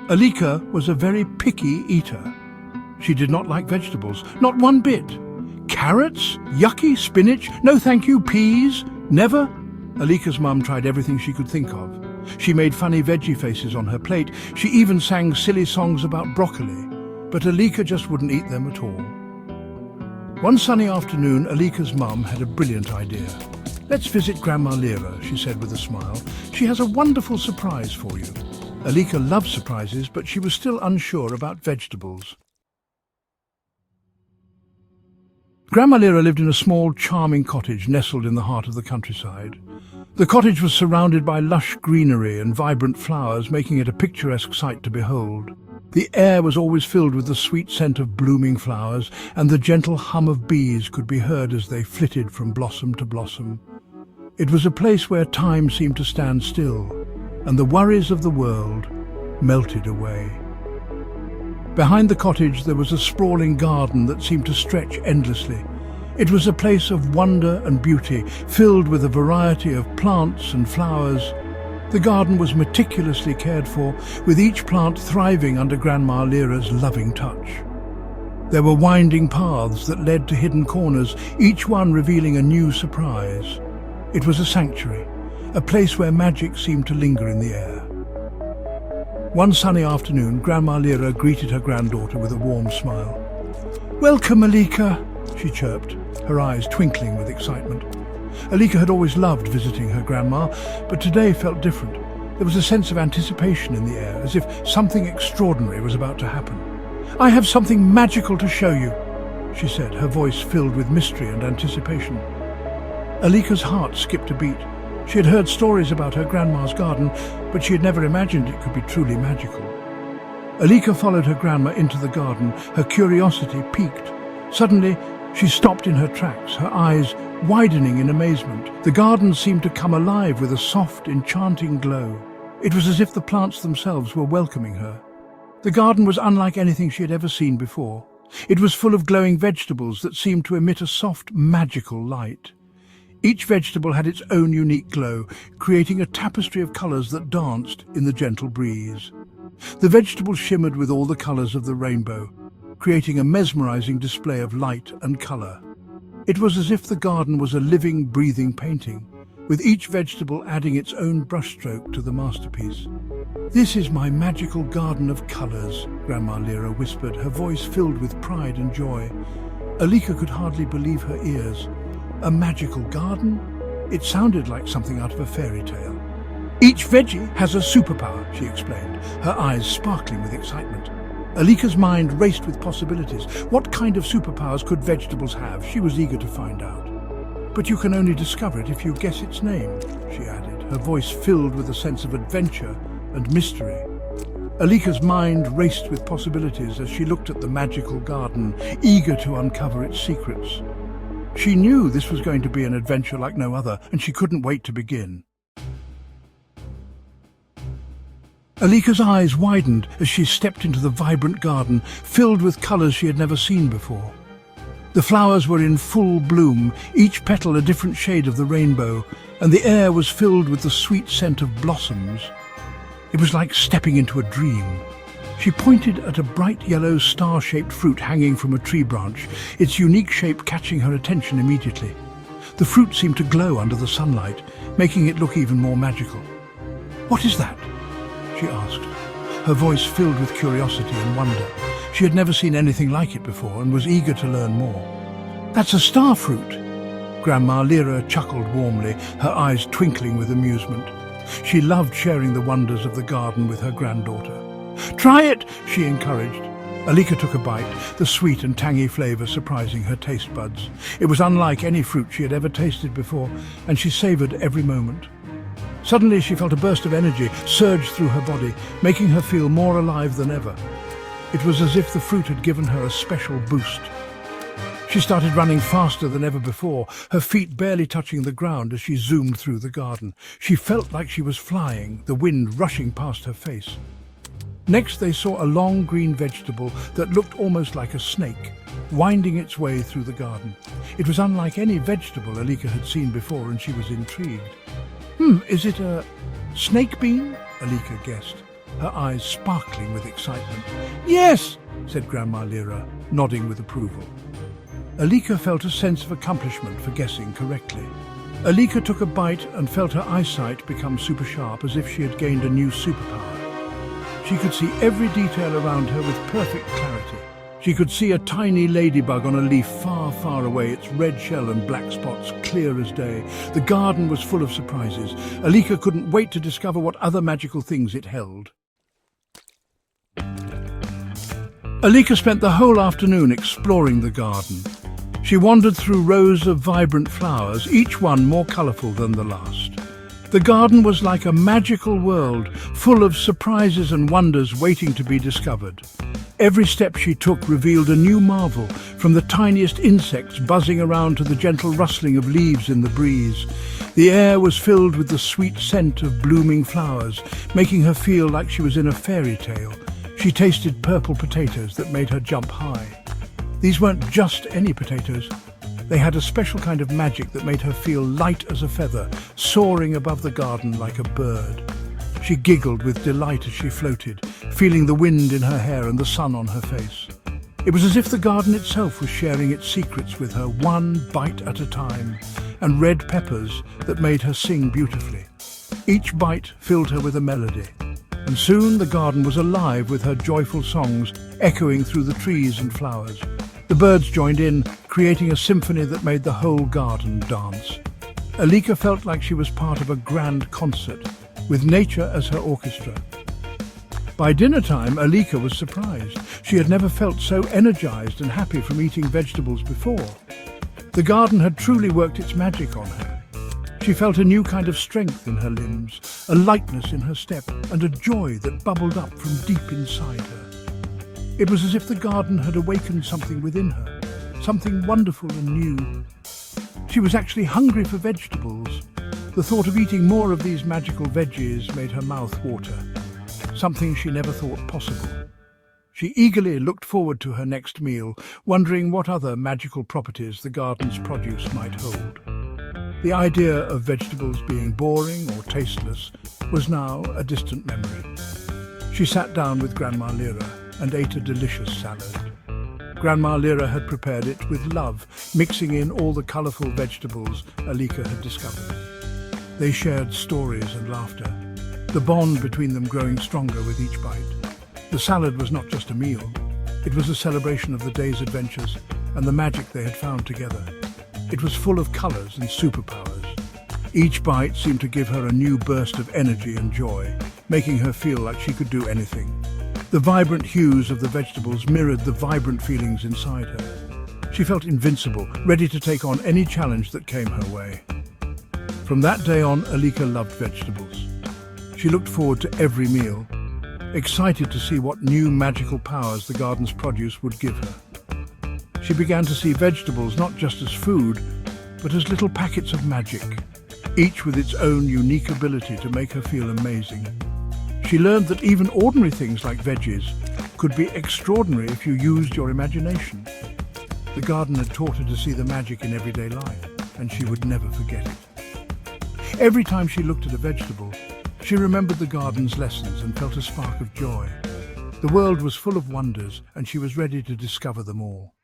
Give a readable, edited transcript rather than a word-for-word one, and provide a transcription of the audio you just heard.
Alika was a very picky eater. She did not like vegetables, not one bit. Carrots? Yucky? Spinach? No thank you. Peas? Never. Alika's mum tried everything she could think of. She made funny veggie faces on her plate. She even sang silly songs about broccoli. But Alika just wouldn't eat them at all. One sunny afternoon, Alika's mum had a brilliant idea. "Let's visit Grandma Lyra," she said with a smile. "She has a wonderful surprise for you." Alika loved surprises, but she was still unsure about vegetables. Grandma Lyra lived in a small, charming cottage nestled in the heart of the countryside. The cottage was surrounded by lush greenery and vibrant flowers, making it a picturesque sight to behold. The air was always filled with the sweet scent of blooming flowers, and the gentle hum of bees could be heard as they flitted from blossom to blossom. It was a place where time seemed to stand still, and the worries of the world melted away. Behind the cottage there was a sprawling garden that seemed to stretch endlessly. It was a place of wonder and beauty, filled with a variety of plants and flowers. The garden was meticulously cared for, with each plant thriving under Grandma Lyra's loving touch. There were winding paths that led to hidden corners, each one revealing a new surprise. It was a sanctuary, a place where magic seemed to linger in the air. One sunny afternoon, Grandma Lyra greeted her granddaughter with a warm smile. "Welcome, Alika," she chirped, her eyes twinkling with excitement. Alika had always loved visiting her grandma, but today felt different. There was a sense of anticipation in the air, as if something extraordinary was about to happen. "I have something magical to show you," she said, her voice filled with mystery and anticipation. Alika's heart skipped a beat. She had heard stories about her grandma's garden, but she had never imagined it could be truly magical. Alika followed her grandma into the garden, her curiosity piqued. Suddenly, she stopped in her tracks, her eyes widening in amazement. The garden seemed to come alive with a soft, enchanting glow. It was as if the plants themselves were welcoming her. The garden was unlike anything she had ever seen before. It was full of glowing vegetables that seemed to emit a soft, magical light. Each vegetable had its own unique glow, creating a tapestry of colours that danced in the gentle breeze. The vegetables shimmered with all the colours of the rainbow, creating a mesmerizing display of light and colour. It was as if the garden was a living, breathing painting, with each vegetable adding its own brushstroke to the masterpiece. "This is my magical garden of colours," Grandma Lyra whispered, her voice filled with pride and joy. Alika could hardly believe her ears. A magical garden? It sounded like something out of a fairy tale. "Each veggie has a superpower," she explained, her eyes sparkling with excitement. Alika's mind raced with possibilities. What kind of superpowers could vegetables have? She was eager to find out. "But you can only discover it if you guess its name," she added, her voice filled with a sense of adventure and mystery. Alika's mind raced with possibilities as she looked at the magical garden, eager to uncover its secrets. She knew this was going to be an adventure like no other, and she couldn't wait to begin. Alika's eyes widened as she stepped into the vibrant garden, filled with colours she had never seen before. The flowers were in full bloom, each petal a different shade of the rainbow, and the air was filled with the sweet scent of blossoms. It was like stepping into a dream. She pointed at a bright yellow star-shaped fruit hanging from a tree branch, its unique shape catching her attention immediately. The fruit seemed to glow under the sunlight, making it look even more magical. "What is that?" she asked, her voice filled with curiosity and wonder. She had never seen anything like it before and was eager to learn more. "That's a star fruit." Grandma Lyra chuckled warmly, her eyes twinkling with amusement. She loved sharing the wonders of the garden with her granddaughter. "Try it," she encouraged. Alika took a bite, the sweet and tangy flavour surprising her taste buds. It was unlike any fruit she had ever tasted before, and she savoured every moment. Suddenly she felt a burst of energy surge through her body, making her feel more alive than ever. It was as if the fruit had given her a special boost. She started running faster than ever before, her feet barely touching the ground as she zoomed through the garden. She felt like she was flying, the wind rushing past her face. Next they saw a long green vegetable that looked almost like a snake, winding its way through the garden. It was unlike any vegetable Alika had seen before, and she was intrigued. Is it a snake bean?" Alika guessed. her eyes sparkling with excitement. "Yes," said Grandma Lyra, nodding with approval. Alika felt a sense of accomplishment for guessing correctly. Alika took a bite and felt her eyesight become super sharp, as if she had gained a new superpower. She could see every detail around her with perfect clarity. She could see a tiny ladybug on a leaf far, far away, its red shell and black spots clear as day. The garden was full of surprises. Alika couldn't wait to discover what other magical things it held. Alika spent the whole afternoon exploring the garden. She wandered through rows of vibrant flowers, each one more colourful than the last. The garden was like a magical world, full of surprises and wonders waiting to be discovered. Every step she took revealed a new marvel, from the tiniest insects buzzing around to the gentle rustling of leaves in the breeze. The air was filled with the sweet scent of blooming flowers, making her feel like she was in a fairy tale. She tasted purple potatoes that made her jump high. These weren't just any potatoes. They had a special kind of magic that made her feel light as a feather, soaring above the garden like a bird. She giggled with delight as she floated, feeling the wind in her hair and the sun on her face. It was as if the garden itself was sharing its secrets with her, one bite at a time, and red peppers that made her sing beautifully. Each bite filled her with a melody, and soon the garden was alive with her joyful songs echoing through the trees and flowers. The birds joined in, creating a symphony that made the whole garden dance. Alika felt like she was part of a grand concert, with nature as her orchestra. By dinner time, Alika was surprised. She had never felt so energized and happy from eating vegetables before. The garden had truly worked its magic on her. She felt a new kind of strength in her limbs, a lightness in her step, and a joy that bubbled up from deep inside her. It was as if the garden had awakened something within her, something wonderful and new. She was actually hungry for vegetables. The thought of eating more of these magical veggies made her mouth water, something she never thought possible. She eagerly looked forward to her next meal, wondering what other magical properties the garden's produce might hold. The idea of vegetables being boring or tasteless was now a distant memory. She sat down with Grandma Lyra and ate a delicious salad. Grandma Lyra had prepared it with love, mixing in all the colourful vegetables Alika had discovered. They shared stories and laughter, the bond between them growing stronger with each bite. The salad was not just a meal, it was a celebration of the day's adventures and the magic they had found together. It was full of colours and superpowers. Each bite seemed to give her a new burst of energy and joy, making her feel like she could do anything. The vibrant hues of the vegetables mirrored the vibrant feelings inside her. She felt invincible, ready to take on any challenge that came her way. From that day on, Alika loved vegetables. She looked forward to every meal, excited to see what new magical powers the garden's produce would give her. She began to see vegetables not just as food, but as little packets of magic, each with its own unique ability to make her feel amazing. She learned that even ordinary things like veggies could be extraordinary if you used your imagination. The garden had taught her to see the magic in everyday life, and she would never forget it. Every time she looked at a vegetable, she remembered the garden's lessons and felt a spark of joy. The world was full of wonders, and she was ready to discover them all.